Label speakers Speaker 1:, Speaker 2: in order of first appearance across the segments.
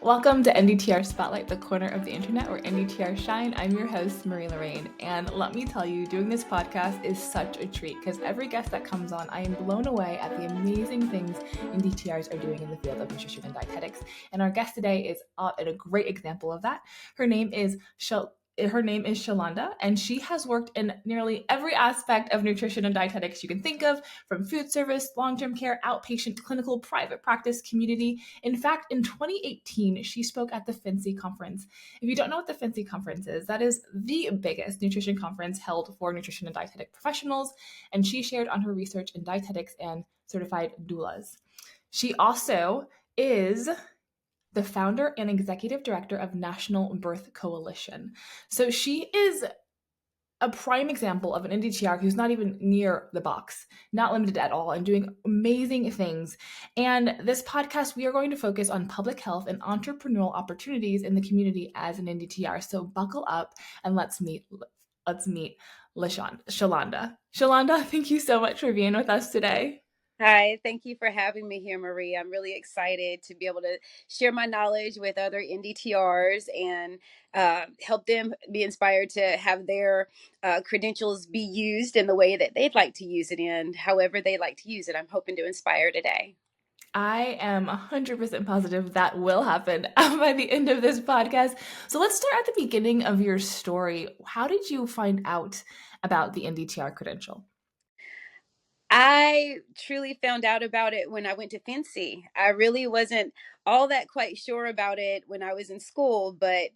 Speaker 1: Welcome to NDTR Spotlight, the corner of the internet where NDTR shine. I'm your host, Marie Lorraine, and let me tell you, doing this podcast is such a treat because every guest that comes on, I am blown away at the amazing things NDTRs are doing in the field of nutrition and dietetics. And our guest today is a great example of that. Her name is Shalonda, and she has worked in nearly every aspect of nutrition and dietetics you can think of, from food service, long-term care, outpatient, clinical, private practice, community. In fact, in 2018, she spoke at the FNCE Conference. If you don't know what the FNCE Conference is, that is the biggest nutrition conference held for nutrition and dietetic professionals, and she shared on her research in dietetics and certified doulas. She also is the founder and executive director of National Birth Coalition. So she is a prime example of an NDTR who's not even near the box, not limited at all, and doing amazing things. And this podcast, we are going to focus on public health and entrepreneurial opportunities in the community as an NDTR. So buckle up and let's meet Shalonda. Shalonda, thank you so much for being with us today.
Speaker 2: Hi, thank you for having me here, Marie. I'm really excited to be able to share my knowledge with other NDTRs and help them be inspired to have their credentials be used in the way that they'd like to use it in, however they like to use it. I'm hoping to inspire today.
Speaker 1: I am 100% positive that will happen by the end of this podcast. So let's start at the beginning of your story. How did you find out about the NDTR credential?
Speaker 2: I truly found out about it when I went to FENCY. I really wasn't all that quite sure about it when I was in school, but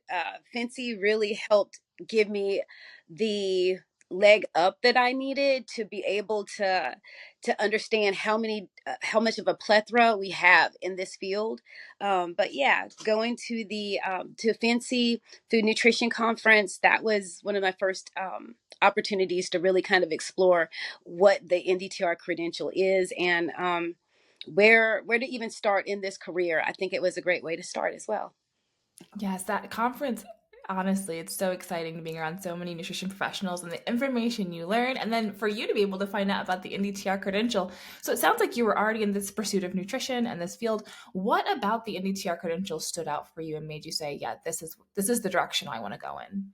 Speaker 2: FENCY really helped give me the leg up that I needed to be able to understand how much of a plethora we have in this field. But yeah, going to the to FENCY Food Nutrition Conference, that was one of my first opportunities to really kind of explore what the NDTR credential is and where to even start in this career. I think it was a great way to start as well.
Speaker 1: Yes, that conference, honestly, it's so exciting to be around so many nutrition professionals and the information you learn, and then for you to be able to find out about the NDTR credential. So it sounds like you were already in this pursuit of nutrition and this field. What about the NDTR credential stood out for you and made you say, yeah, this is the direction I want to go in?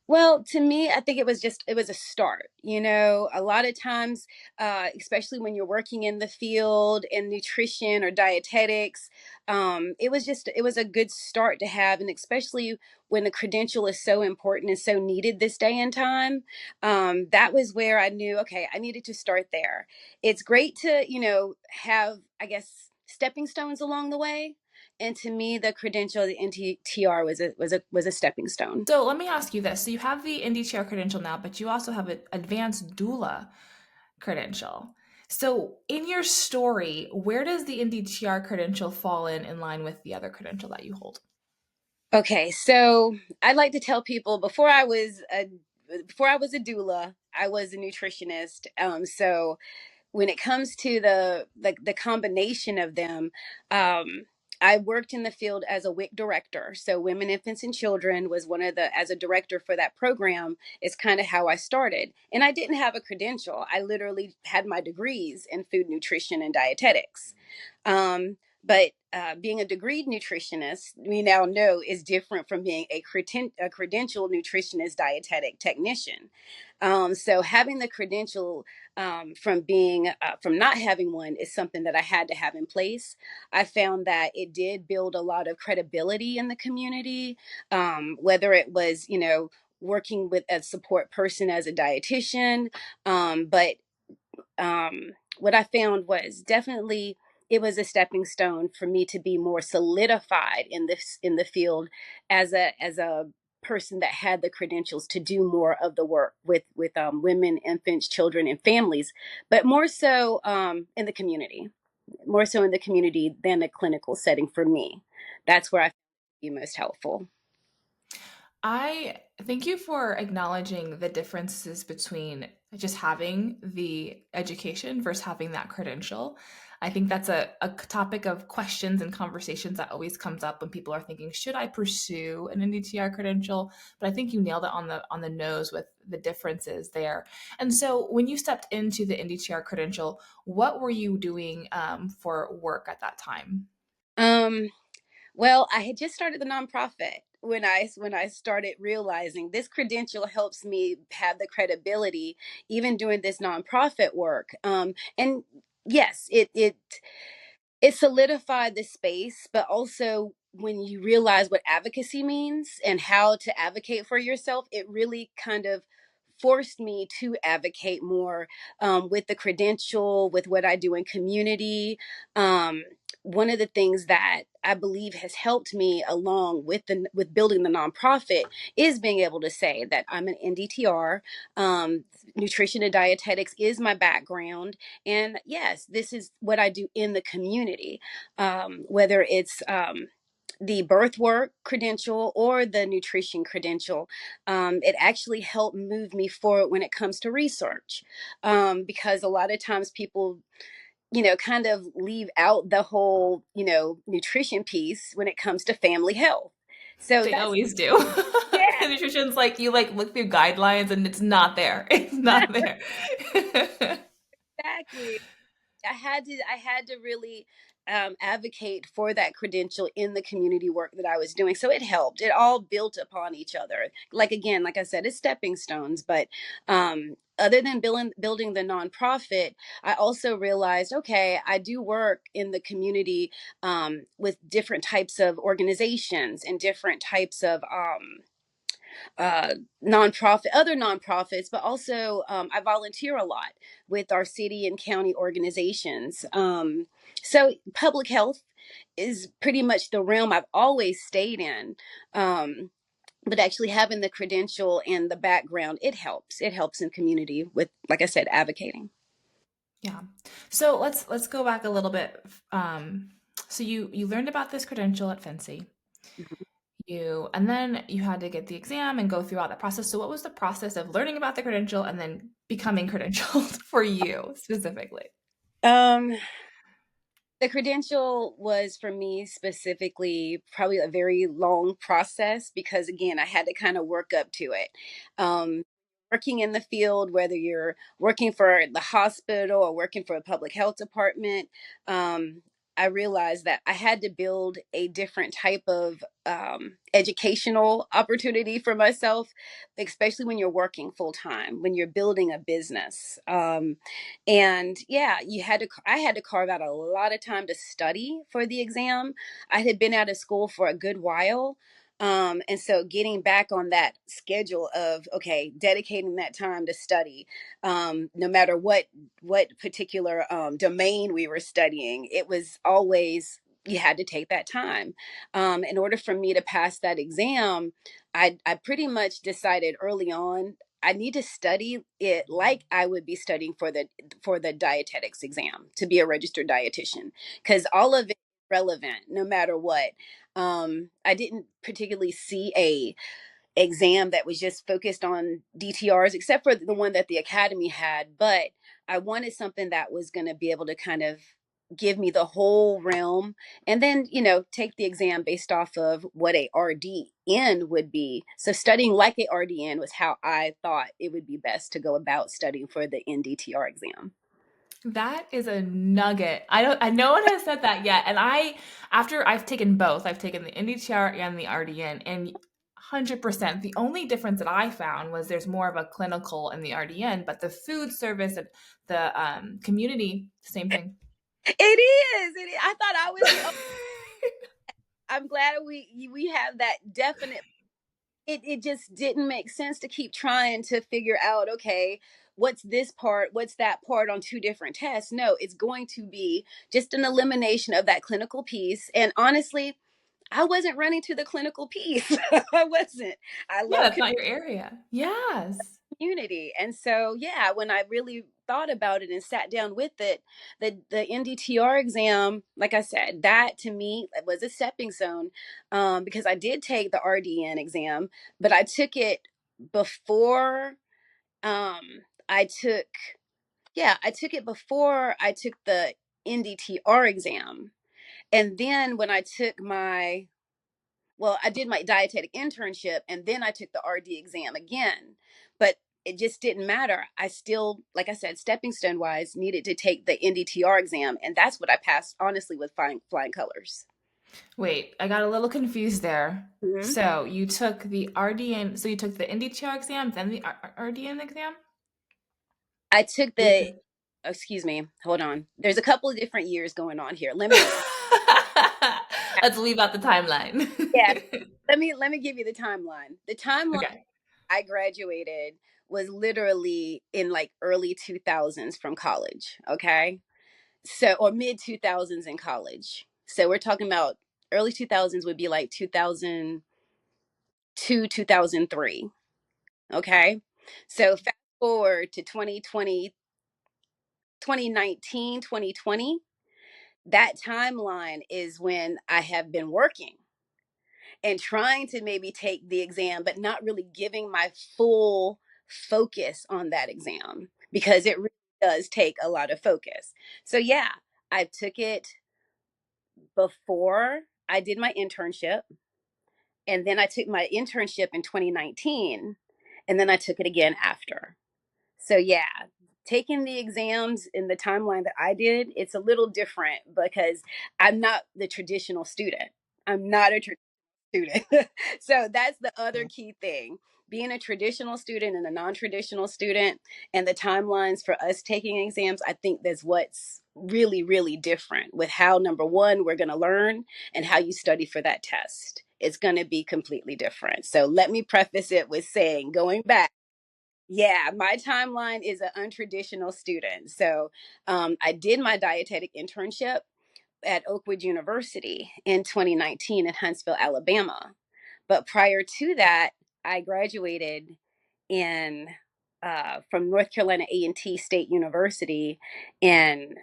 Speaker 2: Well, to me, I think it was a start. You know, a lot of times, especially when you're working in the field in nutrition or dietetics, it was a good start to have, and especially when the credential is so important and so needed this day and time. That was where I knew, okay, I needed to start there. It's great to, have, I guess, stepping stones along the way. And to me, the credential, the NTTR was a stepping stone.
Speaker 1: So let me ask you this. So you have the NDTR credential now, but you also have an advanced doula credential. So in your story, where does the NDTR credential fall in line with the other credential that you hold?
Speaker 2: Okay, so I'd like to tell people before I was a doula, I was a nutritionist. So when it comes to the combination of them, I worked in the field as a WIC director. So Women, Infants, and Children was one of as a director for that program is kind of how I started. And I didn't have a credential. I literally had my degrees in food nutrition and dietetics. But being a degreed nutritionist, we now know is different from being a credentialed nutritionist dietetic technician. So having the credential from not having one is something that I had to have in place. I found that it did build a lot of credibility in the community, whether it was, working with a support person as a dietitian. But what I found was definitely it was a stepping stone for me to be more solidified in the field as a person that had the credentials to do more of the work with women, infants, children, and families, but more so in the community, more so in the community than a clinical setting for me. That's where I found it to be most helpful.
Speaker 1: I thank you for acknowledging the differences between just having the education versus having that credential. I think that's a topic of questions and conversations that always comes up when people are thinking, should I pursue an NDTR credential? But I think you nailed it on the nose with the differences there. And so when you stepped into the NDTR credential, what were you doing for work at that time?
Speaker 2: Um, Well, I had just started the nonprofit when I started realizing this credential helps me have the credibility even doing this nonprofit work. And yes, it solidified the space, but also when you realize what advocacy means and how to advocate for yourself, it really kind of forced me to advocate more with the credential, with what I do in community. One of the things that I believe has helped me along with building the nonprofit is being able to say that I'm an NDTR. Nutrition and dietetics is my background, and yes, this is what I do in the community, whether it's the birth work credential or the nutrition credential. It actually helped move me forward when it comes to research, because a lot of times people, kind of leave out the whole, nutrition piece when it comes to family health. So
Speaker 1: They
Speaker 2: that's,
Speaker 1: always do.
Speaker 2: yeah,
Speaker 1: Nutrition's like you like look through guidelines and it's not there. It's not there.
Speaker 2: exactly. I had to really advocate for that credential in the community work that I was doing. So it helped. It all built upon each other. Like again, like I said, it's stepping stones. But other than building the nonprofit, I also realized, okay, I do work in the community with different types of organizations and different types of uh, other nonprofits, but also I volunteer a lot with our city and county organizations. So public health is pretty much the realm I've always stayed in. But actually having the credential and the background, it helps. It helps in community with, like I said, advocating.
Speaker 1: Yeah. So let's go back a little bit. So you learned about this credential at FENCY. And then you had to get the exam and go through all that process. So what was the process of learning about the credential and then becoming credentialed for you specifically?
Speaker 2: Um, The credential was for me specifically probably a very long process because again, I had to kind of work up to it. Um, Working in the field, whether you're working for the hospital or working for a public health department, I realized that I had to build a different type of educational opportunity for myself, especially when you're working full time, when you're building a business. And yeah, I had to carve out a lot of time to study for the exam. I had been out of school for a good while. And so getting back on that schedule of, okay, dedicating that time to study, no matter what particular domain we were studying, it was always you had to take that time. In order for me to pass that exam, I pretty much decided early on I need to study it like I would be studying for the dietetics exam to be a registered dietitian, because all of it is relevant no matter what. I didn't particularly see a exam that was just focused on DTRs, except for the one that the academy had. But I wanted something that was going to be able to kind of give me the whole realm, and then take the exam based off of what a RDN would be. So studying like a RDN was how I thought it would be best to go about studying for the NDTR exam.
Speaker 1: That is a nugget. No one has said that yet. And after I've taken both, I've taken the NDTR and the RDN, and 100%. The only difference that I found was there's more of a clinical in the RDN, but the food service and the community, same thing.
Speaker 2: It is. I thought I was the. I'm glad we have that definite. It just didn't make sense to keep trying to figure out, okay, what's this part, what's that part on two different tests. No, it's going to be just an elimination of that clinical piece. And honestly, I wasn't running to the clinical piece. I wasn't. I
Speaker 1: Yeah,
Speaker 2: love
Speaker 1: that's not your area. Yes.
Speaker 2: community. And so, yeah, when I really thought about it and sat down with it, the NDTR exam, like I said, that to me was a stepping stone, because I did take the RDN exam, but I took it before um, I took, yeah, I took it before I took the NDTR exam. And then when I took I did my dietetic internship and then I took the RD exam again. But it just didn't matter. I still, like I said, stepping stone wise, needed to take the NDTR exam. And that's what I passed, honestly, with flying colors.
Speaker 1: Wait, I got a little confused there.
Speaker 2: Mhm.
Speaker 1: So you took the RDN, so you took the NDTR exam, then the RDN exam?
Speaker 2: I took
Speaker 1: Or you
Speaker 2: the,
Speaker 1: took...
Speaker 2: excuse me, hold on. There's a couple of different years going on here. Let me,
Speaker 1: Let's leave out the timeline.
Speaker 2: yeah, let me give you the timeline. The timeline
Speaker 1: Okay.
Speaker 2: I graduated was literally in like early 2000s from college, okay? So, or mid 2000s in college. So we're talking about early 2000s would be like 2002, 2003, okay? So fast forward to 2020, 2019, 2020. That timeline is when I have been working and trying to maybe take the exam, but not really giving my full focus on that exam because it really does take a lot of focus. So, yeah, I took it before I did my internship, and then I took my internship in 2019, and then I took it again after. So, yeah, taking the exams in the timeline that I did, it's a little different because I'm not the traditional student. I'm not a student. So that's the other key thing. Being a traditional student and a non-traditional student and the timelines for us taking exams, I think that's what's really, really different with how, number one, we're going to learn and how you study for that test. It's going to be completely different. So let me preface it with saying, going back, yeah, my timeline is an untraditional student. So I did my dietetic internship at Oakwood University in 2019 in Huntsville, Alabama. But prior to that, I graduated in from North Carolina A&T State University in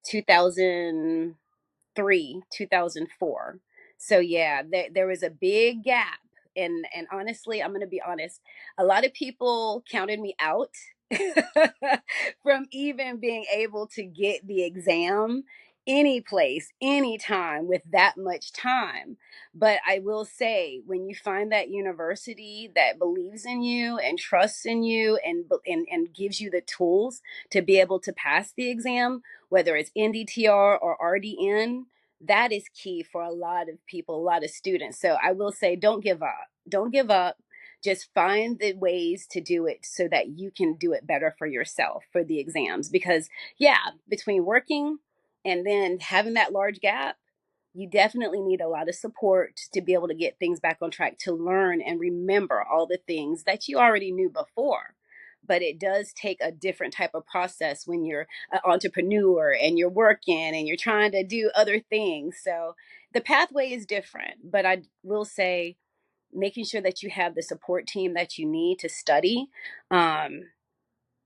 Speaker 2: 2003, 2004. So yeah, there was a big gap. And honestly, I'm going to be honest, a lot of people counted me out from even being able to get the exam any place, anytime with that much time. But I will say, when you find that university that believes in you and trusts in you and gives you the tools to be able to pass the exam, whether it's NDTR or RDN, that is key for a lot of people, a lot of students. So I will say, don't give up. Don't give up. Just find the ways to do it so that you can do it better for yourself for the exams. Because, yeah, between working and then having that large gap, you definitely need a lot of support to be able to get things back on track, to learn and remember all the things that you already knew before. But it does take a different type of process when you're an entrepreneur and you're working and you're trying to do other things. So the pathway is different. But I will say, making sure that you have the support team that you need to study, um,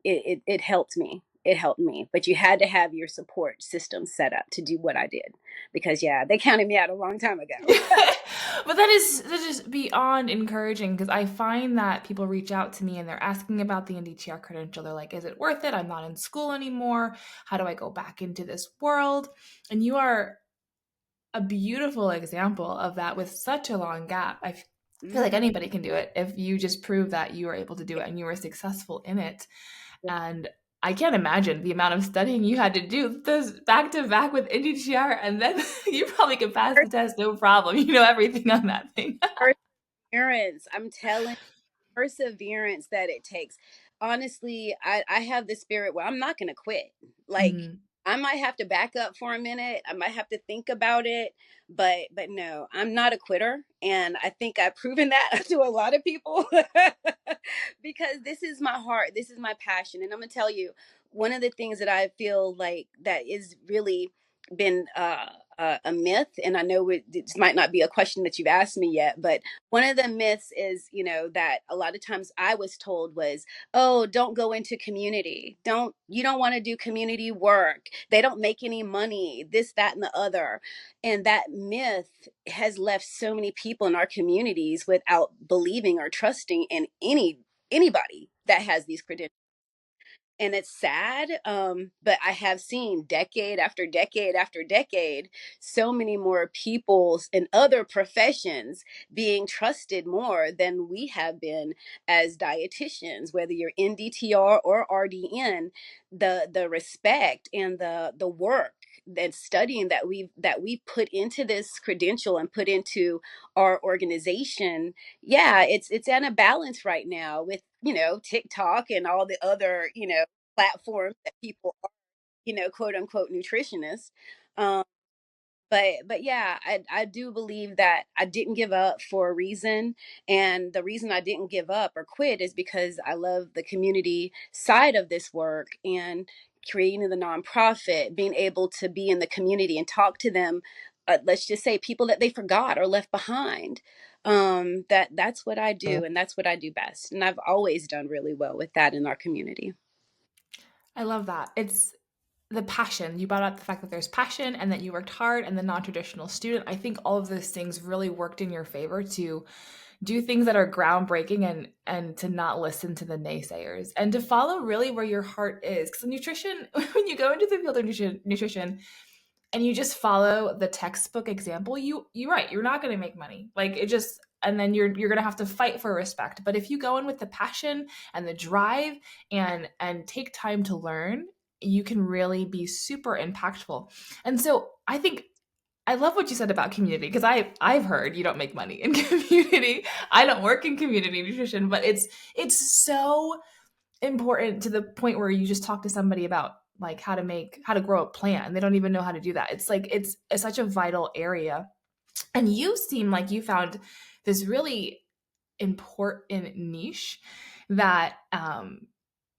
Speaker 2: it helped me. It helped me. But you had to have your support system set up to do what I did. Because, yeah, they counted me out a long time ago.
Speaker 1: But that is beyond encouraging because I find that people reach out to me and they're asking about the NDTR credential. They're like, is it worth it? I'm not in school anymore. How do I go back into this world? And you are a beautiful example of that with such a long gap. Feel like
Speaker 2: Mhm.
Speaker 1: anybody can do it if you just prove that you are able to do it and you were successful in it. And I can't imagine the amount of studying you had to do this back to back with NDTR, and then you probably could pass the test no problem. You know everything on that thing.
Speaker 2: Perseverance, I'm telling, perseverance that it takes. Honestly, I have the spirit where I'm not going to quit. Like,
Speaker 1: Mhm.
Speaker 2: I might have to back up for a minute. I might have to think about it, but no, I'm not a quitter, and I think I've proven that to a lot of people because this is my heart. This is my passion, and I'm going to tell you, one of the things that I feel like that is really been a myth, and I know it might not be a question that you've asked me yet, but one of the myths is, that a lot of times I was told was, oh, don't go into community. You don't want to do community work. They don't make any money, this, that, and the other. And that myth has left so many people in our communities without believing or trusting in anybody that has these credentials. And it's sad, but I have seen decade after decade after decade so many more people in other professions being trusted more than we have been as dietitians, whether you're NDTR or RDN. The respect and the work and studying that we put into this credential and put into our organization, yeah, it's at a balance right now with, TikTok and all the other, platforms that people are, quote unquote nutritionists. Um, but yeah, I do believe that I didn't give up for a reason. And the reason I didn't give up or quit is because I love the community side of this work and creating the nonprofit, being able to be in the community and talk to them. Let's just say people that they forgot or left behind. That's what I do, and that's what I do best. And I've always done really well with that in our community.
Speaker 1: I love that. It's the passion. You brought up the fact that there's passion and that you worked hard and the non-traditional student. I think all of those things really worked in your favor to do things that are groundbreaking and to not listen to the naysayers and to follow really where your heart is. Because nutrition, when you go into the field of nutrition and you just follow the textbook example, you're right, you're not going to make money. Like it just, and then you're going to have to fight for respect. But if you go in with the passion and the drive and take time to learn, you can really be super impactful. And so I think I love what you said about community because I've heard you don't make money in community. I don't work in community nutrition, but it's so important to the point where you just talk to somebody about like how to grow a plant and they don't even know how to do that. It's like it's such a vital area. And you seem like you found this really important niche that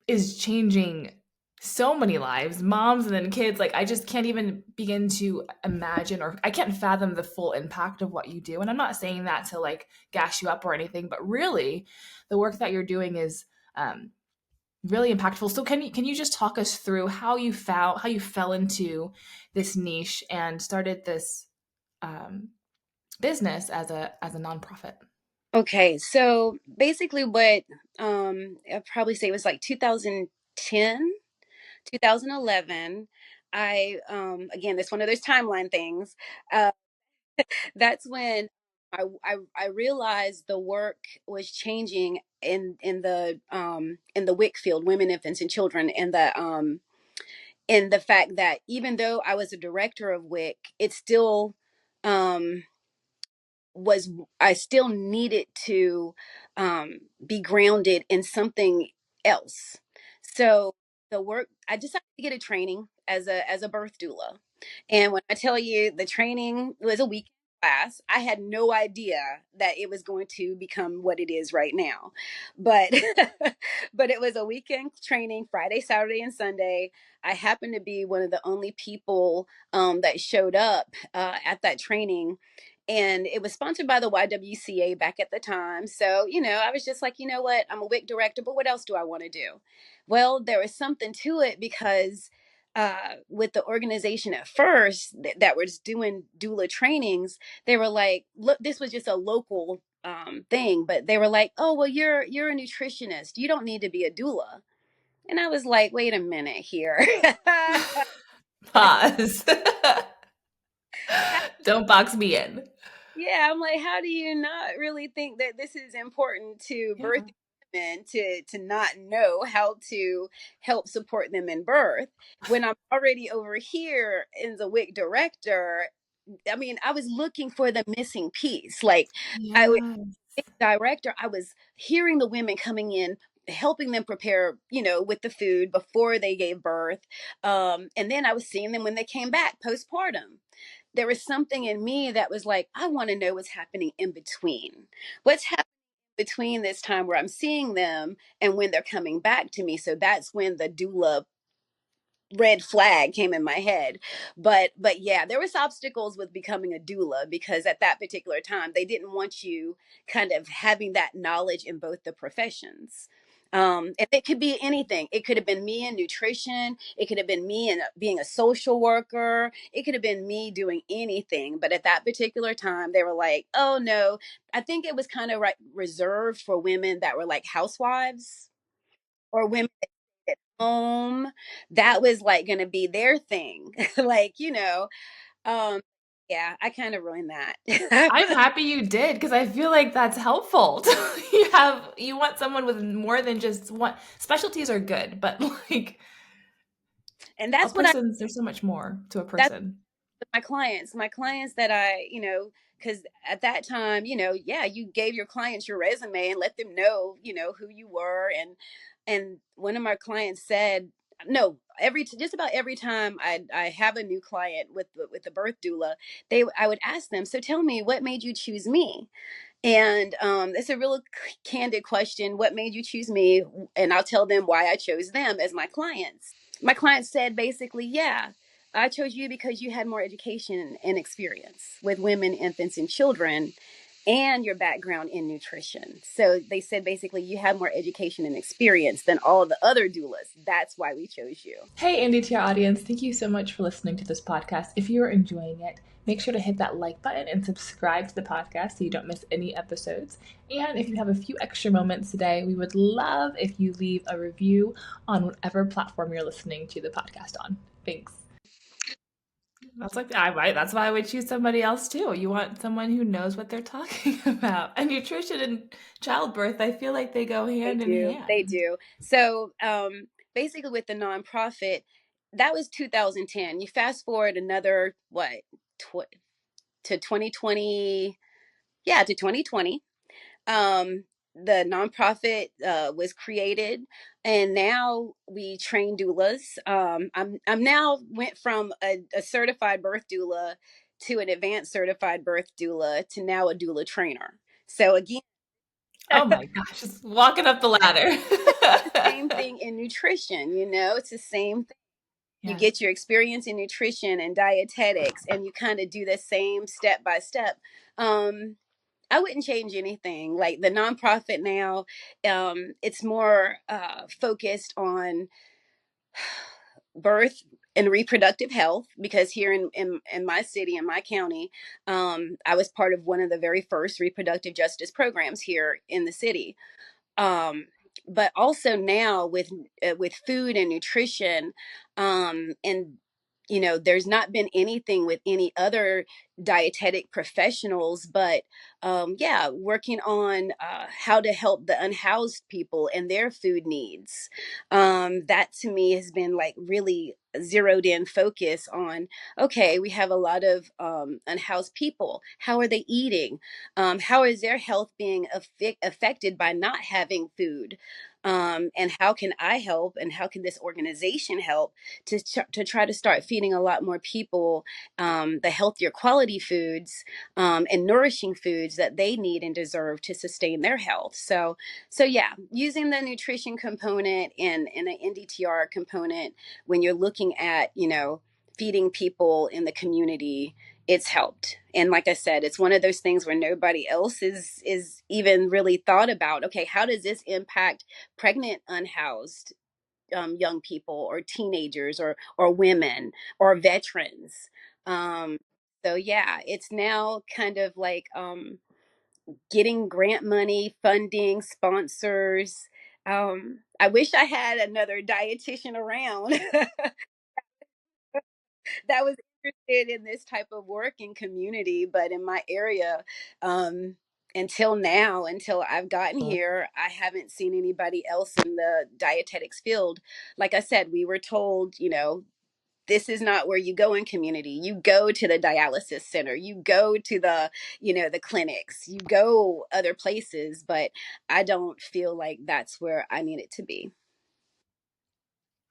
Speaker 1: is changing so many lives, moms and then kids. Like I just can't even begin to imagine, or I can't fathom the full impact of what you do. And I'm not saying that to like gas you up or anything, but really the work that you're doing is really impactful. So can you just talk us through how you fell into this niche and started this um, business as a nonprofit?
Speaker 2: Okay, so basically what I'd probably say it was like 2010, 2011. I again, that's one of those timeline things. Uh that's when I realized the work was changing in the WIC field, women, infants, and children, and the fact that even though I was a director of WIC, it still um was I still needed to be grounded in something else. So the work I decided to get a training as a birth doula, and when I tell you the training was a weekend class, I had no idea that it was going to become what it is right now. But but it was a weekend training, Friday, Saturday, and Sunday. I happened to be one of the only people that showed up at that training, and it was sponsored by the YWCA back at the time. So, I was just like, you know what? I'm a WIC director, but what else do I want to do? Well, there was something to it because with the organization at first that was doing doula trainings, they were like, look, this was just a local thing, but they were like, oh, well, you're a nutritionist. You don't need to be a doula. And I was like, wait a minute here.
Speaker 1: Pause. Don't box me in.
Speaker 2: Yeah, I'm like, how do you not really think that this is important to
Speaker 1: Yeah.
Speaker 2: birthing women to not know how to help support them in birth when I'm already over here as a WIC director? I mean, I was looking for the missing piece. Like I was
Speaker 1: Yeah.
Speaker 2: WIC director, I was hearing the women coming in, helping them prepare, with the food before they gave birth. And then I was seeing them when they came back postpartum. There was something in me that was like, I want to know what's happening in between. What's happening between this time where I'm seeing them and when they're coming back to me. So that's when the doula red flag came in my head. But yeah, there was obstacles with becoming a doula because at that particular time they didn't want you kind of having that knowledge in both the professions. And it could be anything. It could have been me in nutrition. It could have been me in being a social worker. It could have been me doing anything. But at that particular time, they were like, "Oh no!" I think it was kind of reserved for women that were like housewives or women at home. That was like going to be their thing. like, um, yeah, I kind of ruined that.
Speaker 1: I'm happy you did because I feel like that's helpful. You want someone with more than just one. Specialties are good, but like
Speaker 2: And
Speaker 1: A
Speaker 2: that's what I
Speaker 1: person's, there's so much more to a
Speaker 2: that's
Speaker 1: person.
Speaker 2: my clients that I, because at that time, yeah, you gave your clients your resume and let them know, who you were. And one of my clients said, no, just about every time I have a new client with the birth doula, I would ask them, so tell me, what made you choose me? And it's a real candid question. What made you choose me? And I'll tell them why I chose them as my clients. My client said basically, yeah, I chose you because you had more education and experience with women, infants, and children, and your background in nutrition. So they said basically, you have more education and experience than all the other doulas. That's why we chose you.
Speaker 1: Hey, NDTR audience, thank you so much for listening to this podcast. If you are enjoying it, make sure to hit that like button and subscribe to the podcast so you don't miss any episodes. And if you have a few extra moments today, we would love if you leave a review on whatever platform you're listening to the podcast on. Thanks. That's why I would choose somebody else too. You want someone who knows what they're talking about. And nutrition and childbirth, I feel like they go
Speaker 2: They
Speaker 1: hand in
Speaker 2: do. They
Speaker 1: hand.
Speaker 2: do. So basically, with the nonprofit, that was 2010. You fast forward another, what, to 2020? Yeah, to 2020. The nonprofit was created, and now we train doulas. I'm now went from a certified birth doula to an advanced certified birth doula to now a doula trainer. So again,
Speaker 1: Oh my gosh, just walking up the ladder.
Speaker 2: it's the same thing in nutrition. It's the same thing. You
Speaker 1: Yes.
Speaker 2: get your experience in nutrition and dietetics, and you kind of do the same step by step. I wouldn't change anything. Like the nonprofit now, it's more focused on birth and reproductive health, because here in my city, in my county, I was part of one of the very first reproductive justice programs here in the city. um but also now with food and nutrition, and there's not been anything with any other dietetic professionals, but yeah, working on how to help the unhoused people and their food needs. That to me has been like really zeroed in focus on, okay, we have a lot of unhoused people. How are they eating? How is their health being affected by not having food? And how can I help, and how can this organization help to try to start feeding a lot more people the healthier quality foods, and nourishing foods that they need and deserve to sustain their health? So yeah, using the nutrition component and an NDTR component when you're looking at, feeding people in the community, it's helped. And like I said, it's one of those things where nobody else is even really thought about, okay, how does this impact pregnant unhoused young people, or teenagers, or women, or veterans? um so yeah, it's now kind of like getting grant money, funding, sponsors. I wish I had another dietitian around that was interested in this type of work in community, but in my area, um, until I've gotten here, I haven't seen anybody else in the dietetics field. Like I said, we were told, this is not where you go in community. You go to the dialysis center, you go to the clinics, you go other places, but I don't feel like that's where I need it to be.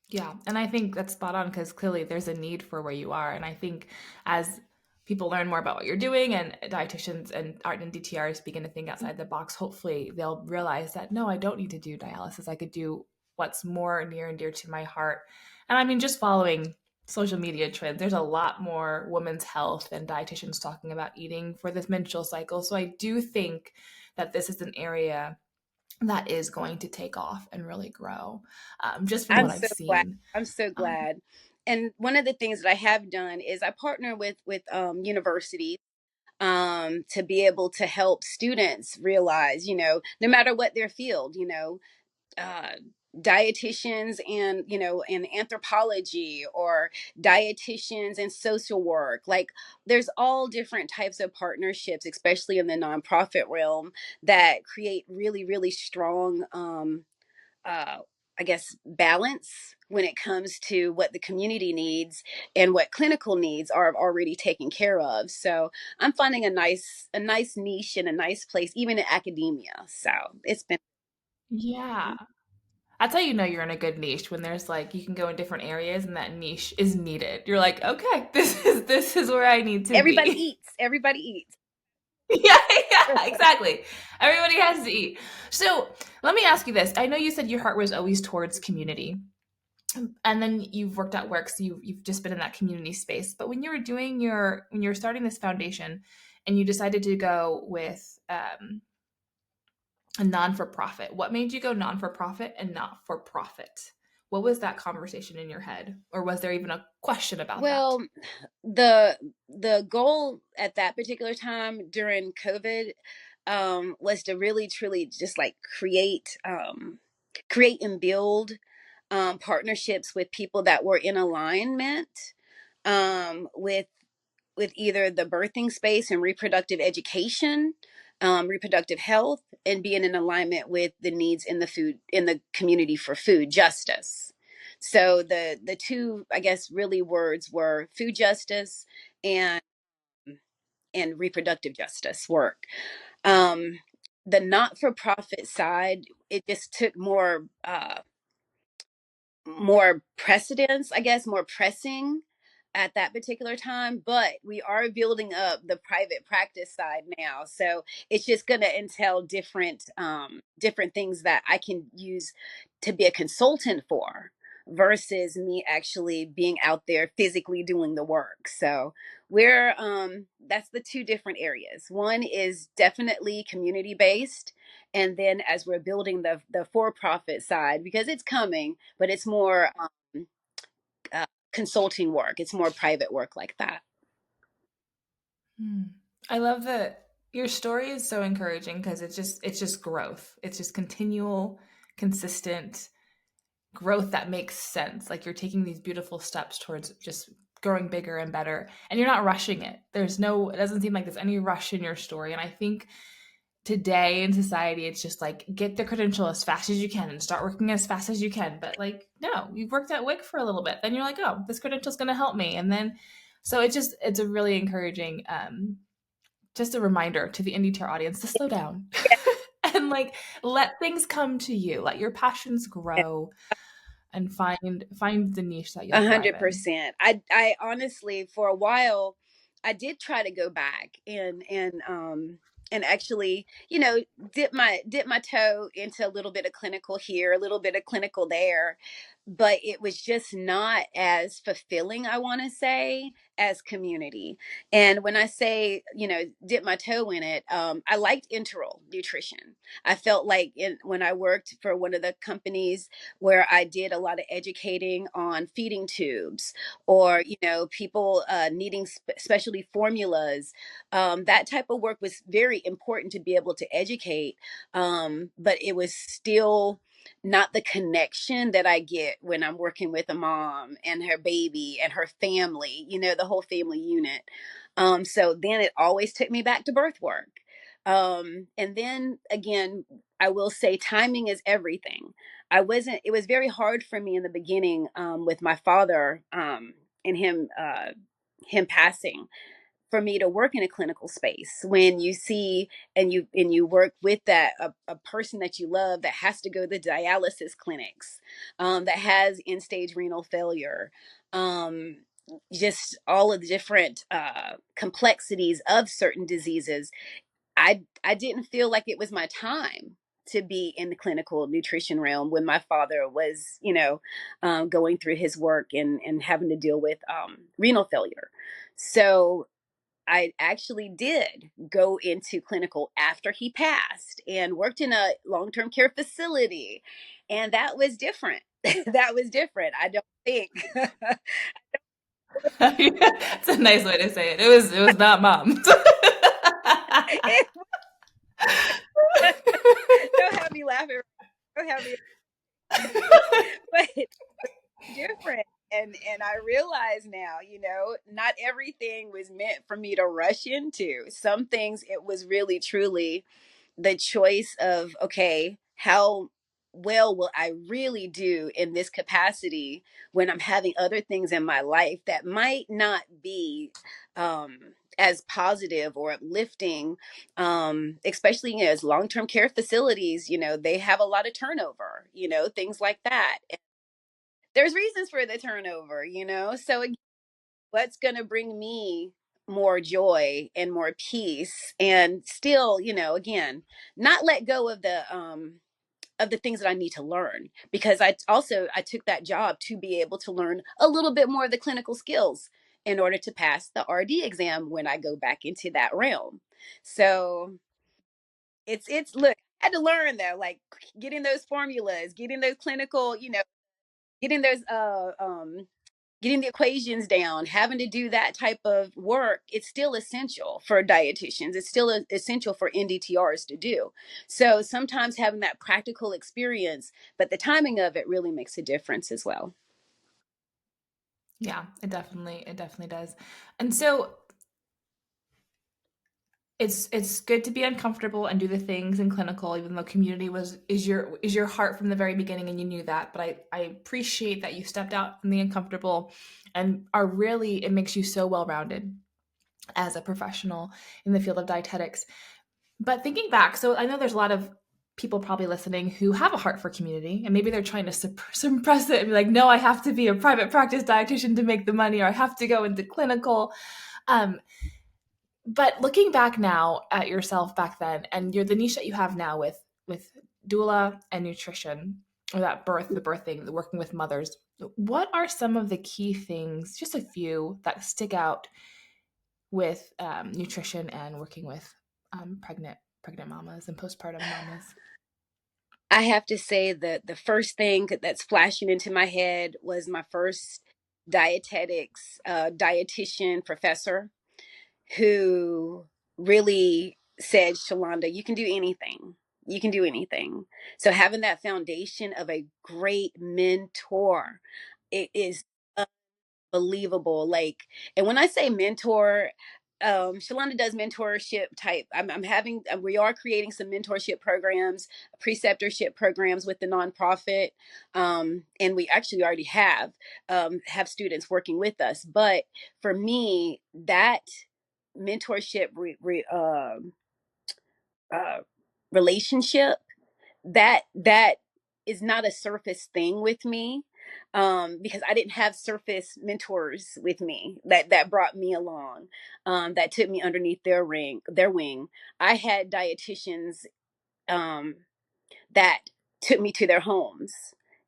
Speaker 1: Yeah, and I think that's spot on because clearly there's a need for where you are. And I think as people learn more about what you're doing and dietitians and art and DTRs begin to think outside the box, hopefully they'll realize that no, I don't need to do dialysis. I could do what's more near and dear to my heart. And I mean, just following social media trends, there's a lot more women's health and dietitians talking about eating for this menstrual cycle. So I do think that this is an area that is going to take off and really grow, just from
Speaker 2: I'm
Speaker 1: what I've
Speaker 2: so glad.
Speaker 1: seen.
Speaker 2: I'm so
Speaker 1: Um,
Speaker 2: glad. And one of the things that I have done is I partner with universities, to be able to help students realize, no matter what their field, uh, dietitians and in anthropology, or dietitians and social work, like there's all different types of partnerships, especially in the nonprofit realm, that create really, really strong, uh, I guess, balance when it comes to what the community needs and what clinical needs are already taken care of. So I'm finding a nice niche and a nice place, even in academia. So it's been
Speaker 1: Yeah. That's how you know you're in a good niche when there's like you can go in different areas and that niche is needed. You're like, okay, this is where I need to
Speaker 2: everybody
Speaker 1: be.
Speaker 2: eats. Everybody eats.
Speaker 1: Yeah, yeah, exactly. Everybody has to eat. So let me ask you this. I know you said your heart was always towards community. And then you've worked at work, so you've just been in that community space. But when you were doing when you were starting this foundation and you decided to go with a non-for-profit, what made you go non-for-profit and not for profit? What was that conversation in your head? Or was there even a question about that?
Speaker 2: Well, the goal at that particular time during COVID was to really truly just like create and build partnerships with people that were in alignment with either the birthing space and reproductive education, reproductive health, and being in alignment with the needs in the community for food justice. So the two, I guess, really words were food justice and reproductive justice work. Um, the not for profit side, it just took more precedence, I guess, more pressing at that particular time, but we are building up the private practice side now. So it's just going to entail different things that I can use to be a consultant for versus me actually being out there physically doing the work. So we're that's the two different areas. One is definitely community based, and then as we're building the for-profit side, because it's coming, but it's more uh, consulting work, it's more private work like that.
Speaker 1: Hmm. I love that your story is so encouraging because it's just growth. It's just continual, consistent growth that makes sense. Like you're taking these beautiful steps towards just growing bigger and better, and you're not rushing it. It doesn't seem like there's any rush in your story. And I think today in society, it's just like get the credential as fast as you can and start working as fast as you can. But like, no, you've worked at WIC for a little bit, then you're like, oh, this credential is going to help me, and then so it's a really encouraging, just a reminder to the NDTR audience to slow down and like let things come to you, let your passions grow, and find the niche that you'll
Speaker 2: A
Speaker 1: thrive
Speaker 2: hundred
Speaker 1: in.
Speaker 2: percent. I honestly, for a while, I did try to go back and actually, dip my toe into a little bit of clinical here, a little bit of clinical there, but it was just not as fulfilling, I want to say, as community. And when I say, dip my toe in it, I liked enteral nutrition. I felt like when I worked for one of the companies where I did a lot of educating on feeding tubes or, people needing specialty formulas. That type of work was very important to be able to educate, but it was still not the connection that I get when I'm working with a mom and her baby and her family, the whole family unit. So then it always took me back to birth work. And then again, I will say timing is everything. It was very hard for me in the beginning with my father and him passing, for me to work in a clinical space when you see and you work with a person that you love that has to go to the dialysis clinics, that has end stage renal failure, um, just all of the different complexities of certain diseases. I didn't feel like it was my time to be in the clinical nutrition realm when my father was, going through his work and having to deal with renal failure. So I actually did go into clinical after he passed and worked in a long-term care facility. And that was different. That was different. I don't think.
Speaker 1: It's a nice way to say it. It was not mom.
Speaker 2: Don't have me laughing. Don't have me. But different. And I realize now, not everything was meant for me to rush into. Some things it was really truly the choice of, okay, how well will I really do in this capacity when I'm having other things in my life that might not be um, as positive or uplifting, especially, as long-term care facilities, they have a lot of turnover, things like that. There's reasons for the turnover, so what's going to bring me more joy and more peace, and still, again, not let go of the things that I need to learn, because I took that job to be able to learn a little bit more of the clinical skills in order to pass the RD exam when I go back into that realm. So it's look, I had to learn though, like getting those formulas, getting those clinical, getting those getting the equations down, having to do that type of work, it's still essential for dietitians. It's still essential for NDTRs to do. So sometimes having that practical experience, but the timing of it really makes a difference as well.
Speaker 1: Yeah, it definitely does. And so it's good to be uncomfortable and do the things in clinical, even though community is your heart from the very beginning, and you knew that. But I appreciate that you stepped out from the uncomfortable and are really, it makes you so well rounded as a professional in the field of dietetics. But thinking back, so I know there's a lot of people probably listening who have a heart for community, and maybe they're trying to suppress it and be like, no, I have to be a private practice dietitian to make the money, or I have to go into clinical. Um, but looking back now at yourself back then, and the niche that you have now with doula and nutrition, or that the birthing, the working with mothers, what are some of the key things, just a few, that stick out with nutrition and working with pregnant mamas and postpartum mamas?
Speaker 2: I have to say that the first thing that's flashing into my head was my first dietetics dietitian professor, who really said, Shalonda, you can do anything. You can do anything. So having that foundation of a great mentor, it is unbelievable. Like, and when I say mentor, Shalonda does mentorship type. We are creating some mentorship programs, preceptorship programs with the nonprofit. And we actually already have students working with us. But for me, that mentorship uh, relationship, that is not a surface thing with me, because I didn't have surface mentors with me that brought me along, that took me underneath their wing. I had dietitians um, that took me to their homes,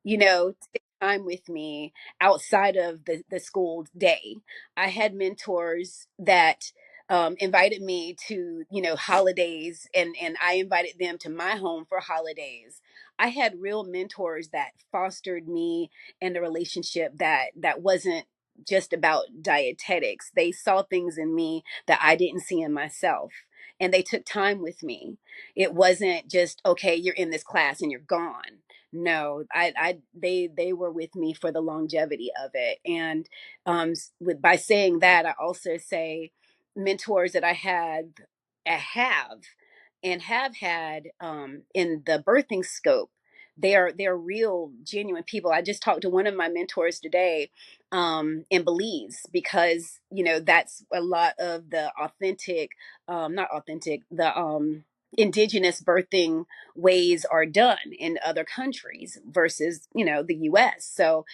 Speaker 2: to take time with me outside of the school day. I had mentors that invited me to, holidays, and I invited them to my home for holidays. I had real mentors that fostered me in a relationship that wasn't just about dietetics. They saw things in me that I didn't see in myself, and they took time with me. It wasn't just, okay, you're in this class and you're gone. No, they were with me for the longevity of it. And by saying that, I also say mentors that have and have had, in the birthing scope. They're real, genuine people. I just talked to one of my mentors today, in Belize, because that's a lot of the authentic, not authentic, the indigenous birthing ways are done in other countries versus the US. So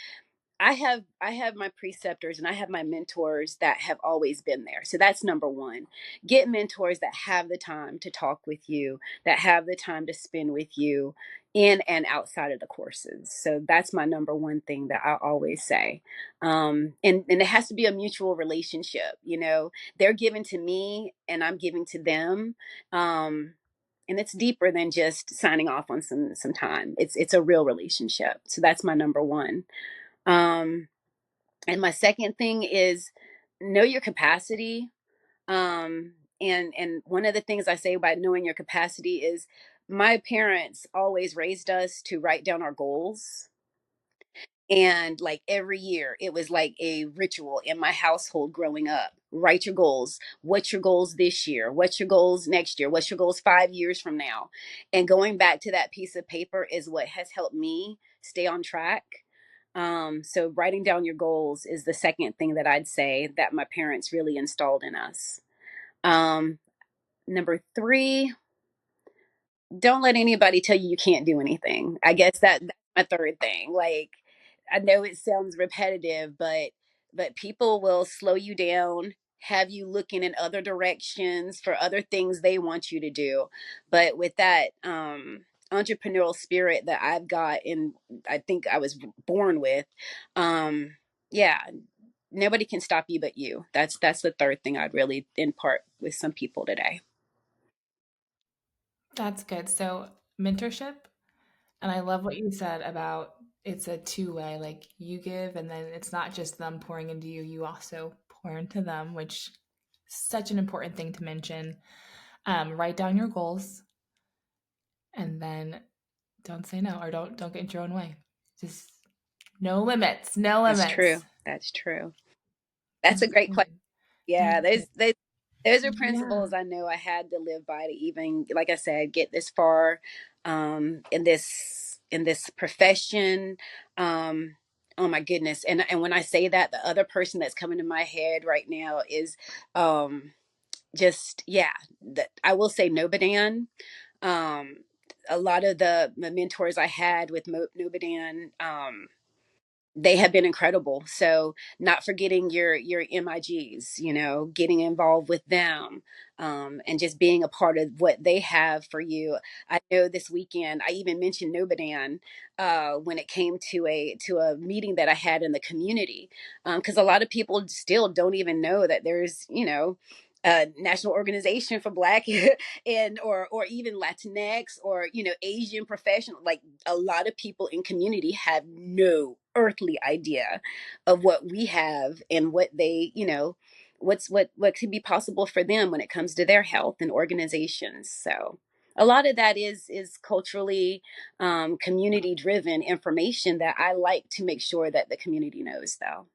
Speaker 2: I have my preceptors and I have my mentors that have always been there. So that's number one. Get mentors that have the time to talk with you, that have the time to spend with you in and outside of the courses. So that's my number one thing that I always say. And it has to be a mutual relationship. They're giving to me and I'm giving to them. And it's deeper than just signing off on some time. It's a real relationship. So that's my number one. Um, and my second thing is know your capacity. And one of the things I say about knowing your capacity is my parents always raised us to write down our goals. And like every year, it was like a ritual in my household growing up. write your goals. What's your goals this year? What's your goals next year? What's your goals 5 years from now? And going back to that piece of paper is what has helped me stay on track. So writing down your goals is the second thing that I'd say that my parents really installed in us. Um, Number three, don't let anybody tell you you can't do anything. I guess that's my third thing. Like, I know it sounds repetitive, but people will slow you down, have you looking in other directions for other things they want you to do. But with that entrepreneurial spirit that I've got, and I think I was born with, yeah, nobody can stop you but you. That's the third thing I'd really impart with some people today.
Speaker 1: That's good. So, mentorship, and I love what you said about it's a two-way, like you give, and then it's not just them pouring into you, you also pour into them, which is such an important thing to mention. Write down your goals and then don't say no or don't get in your own way. Just no limits, no
Speaker 2: That's
Speaker 1: limits.
Speaker 2: true. That's true. That's a great question.
Speaker 1: Mhm.
Speaker 2: Yeah,
Speaker 1: Thank you.
Speaker 2: those are
Speaker 1: Yeah.
Speaker 2: principles I know I had to live by to even, like I said, get this far in this profession. Oh my goodness. And when I say that, the other person that's coming to my head right now is um just yeah, that I will say Nobadan. Um a lot of the mentors I had with Nobadan, they have been incredible. So not forgetting your MIGs, getting involved with them, and just being a part of what they have for you. I know this weekend I even mentioned Nobadan when it came to a meeting that I had in the community, because a lot of people still don't even know that there's a national organization for Black and or even Latinx or Asian professional. Like, a lot of people in community have no earthly idea of what we have and what they what could be possible for them when it comes to their health and organizations. So a lot of that is culturally community driven information that I like to make sure that the community knows, though.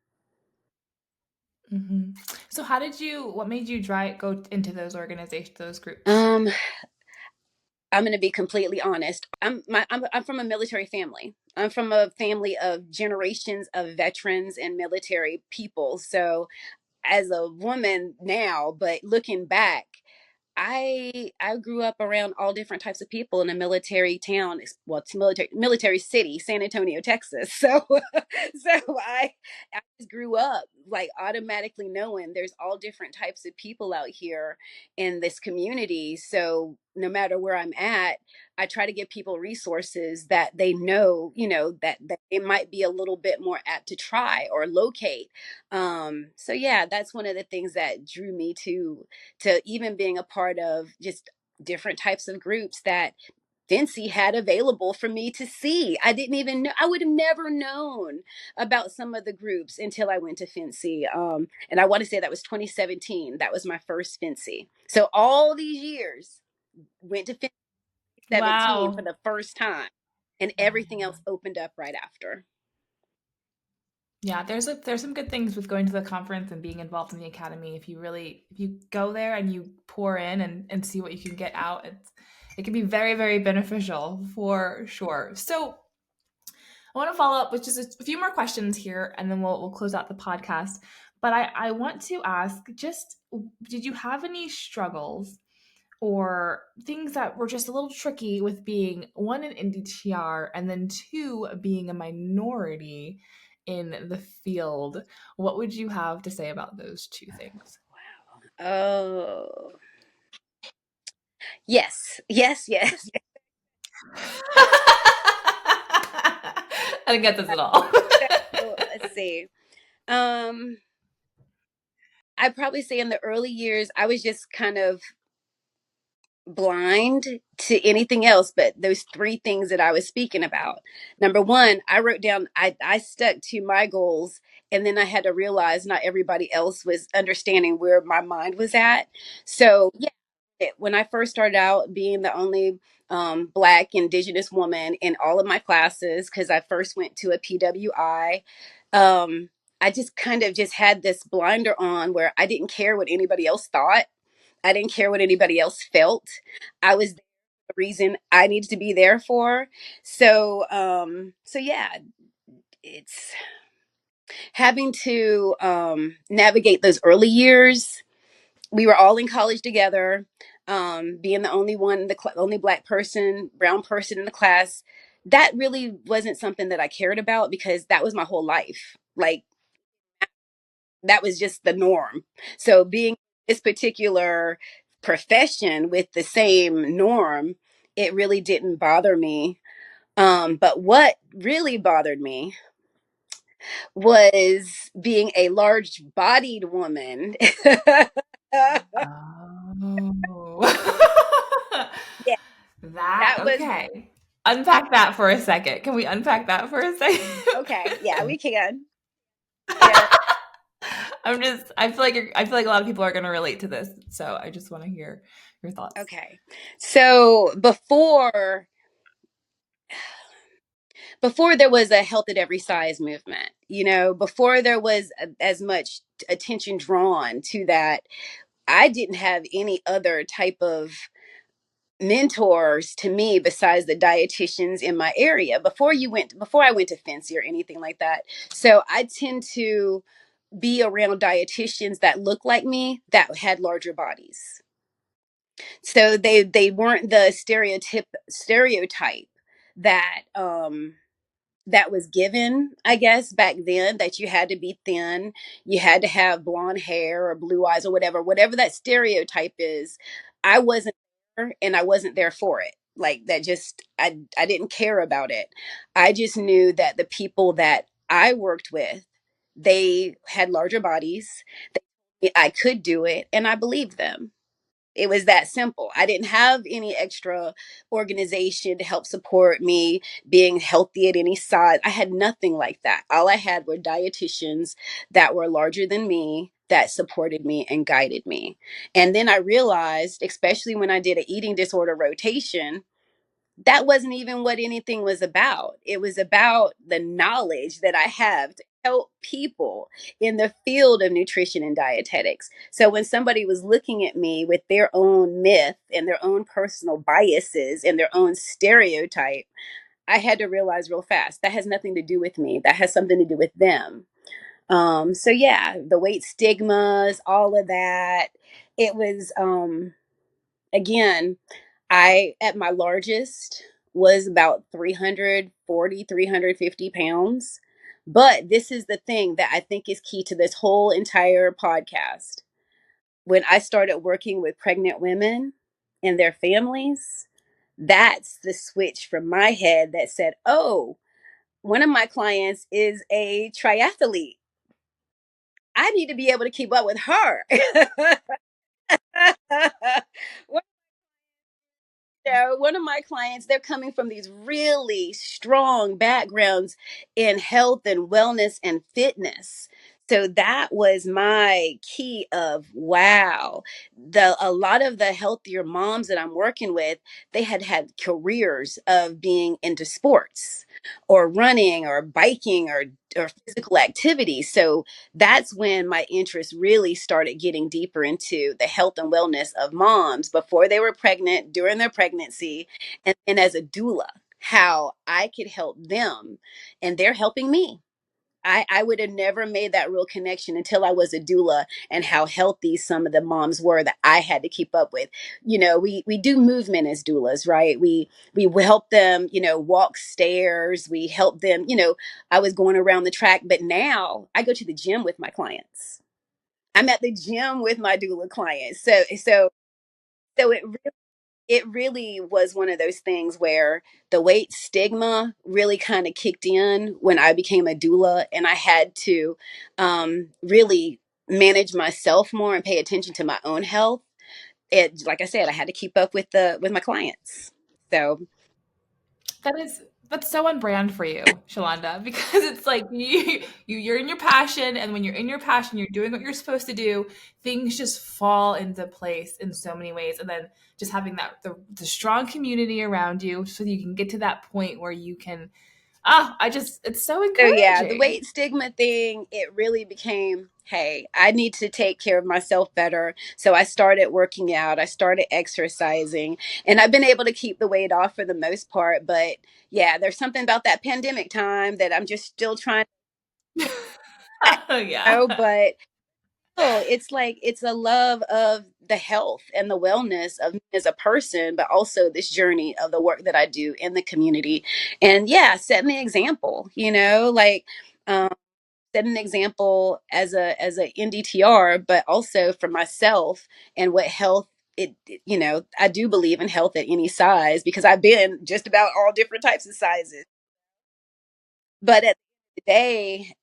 Speaker 1: Hmm. So, what made you go into those organizations, those groups?
Speaker 2: um I'm going to be completely honest. I'm from a military family. I'm from a family of generations of veterans and military people. So as a woman now, but looking back, I grew up around all different types of people in a military town. Well, it's military city, San Antonio, Texas. So I just grew up like automatically knowing there's all different types of people out here in this community. So no matter where I'm at, I try to give people resources that they know, that they might be a little bit more apt to try or locate. So yeah, that's one of the things that drew me to even being a part of just different types of groups that FENCY had available for me to see. I didn't even know, I would have never known about some of the groups until I went to FENCY. And I want to say that was 2017. That was my first FENCY. So all these years went to FENCY 17 for
Speaker 1: Wow.
Speaker 2: the first time, and everything else opened up right after.
Speaker 1: Yeah, there's some good things with going to the conference and being involved in the academy. If you go there and you pour in and see what you can get out, it can be very, very beneficial for sure. So I want to follow up with just a few more questions here, and then we'll close out the podcast. But I want to ask, just did you have any struggles or things that were just a little tricky with being one an NDTR and then two being a minority in the field? What would you have to say about those two things?
Speaker 2: Oh, yes, yes, yes.
Speaker 1: I think that's it all.
Speaker 2: So let's see. Um, I'd probably say in the early years, I was just kind of blind to anything else but those three things that I was speaking about. Number one, I wrote down, I stuck to my goals, and then I had to realize not everybody else was understanding where my mind was at. So, yeah, when I first started out being the only Black Indigenous woman in all of my classes, because I first went to a PWI. I just kind of just had this blinder on where I didn't care what anybody else thought. I didn't care what anybody else felt. I was there for the reason I needed to be there for. So yeah, it's having to navigate those early years. We were all in college together. Being the only one, only black person, brown person in the class, that really wasn't something that I cared about because that was my whole life. Like that was just the norm. So being this particular profession with the same norm, it really didn't bother me. But what really bothered me was being a large bodied woman.
Speaker 1: Oh.
Speaker 2: Yeah,
Speaker 1: That
Speaker 2: that was
Speaker 1: okay. Unpack that for a second. Can we unpack that for a second?
Speaker 2: okay. Yeah, we can. Yeah.
Speaker 1: I feel like a lot of people are gonna relate to this. So I just want to hear your thoughts.
Speaker 2: Okay. So before there was a health at every size movement, before there was as much attention drawn to that, I didn't have any other type of mentors to me besides the dietitians in my area before I went to FENCY or anything like that. So I tend to be around dietitians that look like me that had larger bodies. So they weren't the stereotype that that was given, I guess, back then, that you had to be thin, you had to have blonde hair or blue eyes or whatever that stereotype is. I wasn't there and I wasn't there for it. Like that just I didn't care about it. I just knew that the people that I worked with, they had larger bodies. I could do it and I believed them. It was that simple. I didn't have any extra organization to help support me being healthy at any size. I had nothing like that. All I had were dietitians that were larger than me that supported me and guided me. And then I realized, especially when I did an eating disorder rotation, that wasn't even what anything was about. It was about the knowledge that I have to help people in the field of nutrition and dietetics. So when somebody was looking at me with their own myth and their own personal biases and their own stereotype, I had to realize real fast that has nothing to do with me. That has something to do with them. So yeah, the weight stigmas, all of that. It was again, I, at my largest, was about 340, 350 pounds. But this is the thing that I think is key to this whole entire podcast. When I started working with pregnant women and their families, that's the switch from my head that said, oh, one of my clients is a triathlete. I need to be able to keep up with her. One of my clients, they're coming from these really strong backgrounds in health and wellness and fitness. So that was my key of wow. A lot of the healthier moms that I'm working with, they had careers of being into sports or running or biking or physical activity. So that's when my interest really started getting deeper into the health and wellness of moms before they were pregnant, during their pregnancy, and as a doula, how I could help them and they're helping me. I would have never made that real connection until I was a doula and how healthy some of the moms were that I had to keep up with. We do movement as doulas, right? We help them, walk stairs. We help them, I was going around the track, but now I go to the gym with my clients. I'm at the gym with my doula clients. So it really was one of those things where the weight stigma really kind of kicked in when I became a doula, and I had to really manage myself more and pay attention to my own health. Like I said, I had to keep up with my clients. So
Speaker 1: That is that's so on brand for you, Shalonda, because it's like you're in your passion, and when you're in your passion, you're doing what you're supposed to do. Things just fall into place in so many ways, and then just having the strong community around you, so you can get to that point where you can It's so
Speaker 2: So yeah, the
Speaker 1: encouraging.
Speaker 2: weight stigma thing, it really became, hey, I need to take care of myself better. So I started working out, I started exercising, and I've been able to keep the weight off for the most part. But yeah, there's something about that pandemic time that I'm just still trying to,
Speaker 1: Yeah.
Speaker 2: but oh, it's like it's a love of the health and the wellness of me as a person, but also this journey of the work that I do in the community. And yeah, setting the example, like um, set an example as a NDTR, but also for myself and what health I do believe in health at any size because I've been just about all different types of sizes. But at the day,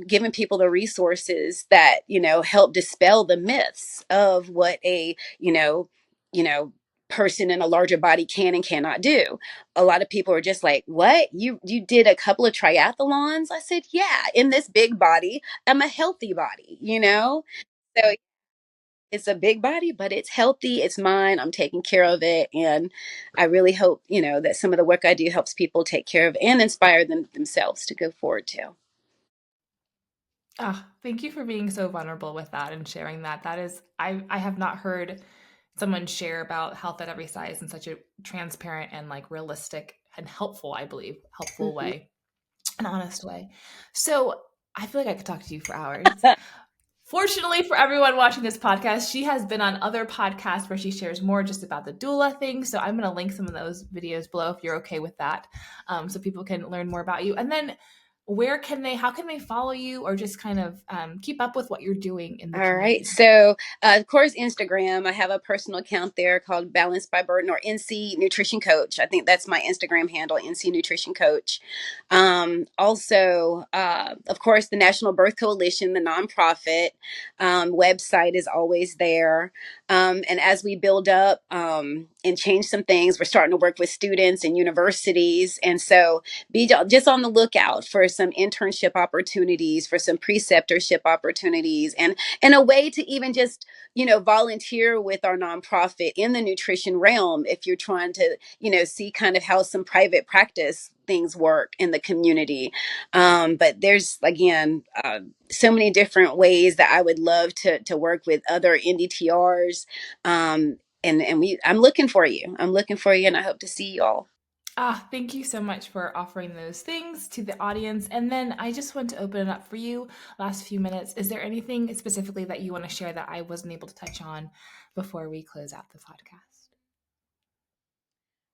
Speaker 2: giving people the resources that help dispel the myths of what a you know person in a larger body can and cannot do. A lot of people are just like, what, you did a couple of triathlons? I said, yeah, in this big body I'm a healthy body. So it's a big body, but it's healthy, it's mine, I'm taking care of it. And I really hope that some of the work I do helps people take care of and inspire themselves to go forward too.
Speaker 1: Thank you for being so vulnerable with that and sharing that. I have not heard someone share about health at every size in such a transparent and like realistic and helpful, I believe, helpful
Speaker 2: Mhm.
Speaker 1: way, an honest way. So I feel like I could talk to you for hours. Fortunately for everyone watching this podcast, she has been on other podcasts where she shares more just about the doula thing. So I'm going to link some of those videos below if you're okay with that, so people can learn more about you. And then how can they follow you or just kind of keep up with what you're doing in the
Speaker 2: All right.
Speaker 1: community?
Speaker 2: So, of course, Instagram. I have a personal account there called Balance by Burton or NC Nutrition Coach. I think that's my Instagram handle, NC Nutrition Coach. Also, of course, the National Birth Coalition, the nonprofit website is always there. And as we build up and change some things, we're starting to work with students and universities. And so, be just on the lookout for some internship opportunities, for some preceptorship opportunities, and a way to even just volunteer with our nonprofit in the nutrition realm if you're trying to see kind of how some private practice things work in the community. But there's again so many different ways that I would love to work with other NDTRs. I'm looking for you, and I hope to see you all.
Speaker 1: Thank you so much for offering those things to the audience. And then I just want to open it up for you last few minutes. Is there anything specifically that you want to share that I wasn't able to touch on before we close out the podcast?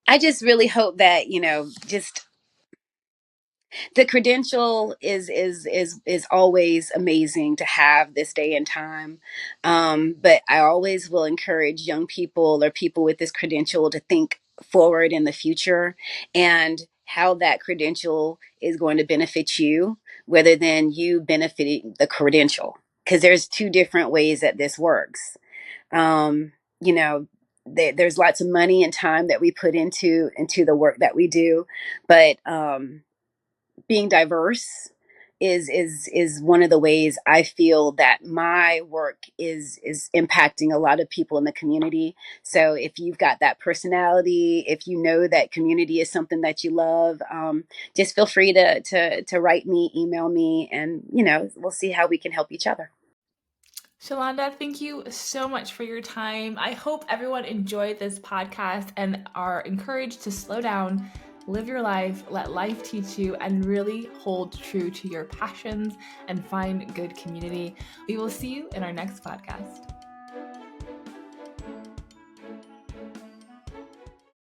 Speaker 2: I just really hope that just the credential is always amazing to have this day and time. But I always will encourage young people or people with this credential to think forward in the future and how that credential is going to benefit you rather than you benefiting the credential, because there's two different ways that this works. um, there's lots of money and time that we put into the work that we do, but being diverse is one of the ways I feel that my work is impacting a lot of people in the community. So if you've got that personality, if you know that community is something that you love, just feel free to write me, email me, and we'll see how we can help each other.
Speaker 1: ShLanda, thank you so much for your time. I hope everyone enjoyed this podcast and are encouraged to slow down, live your life, let life teach you, and really hold true to your passions and find good community. We will see you in our next podcast.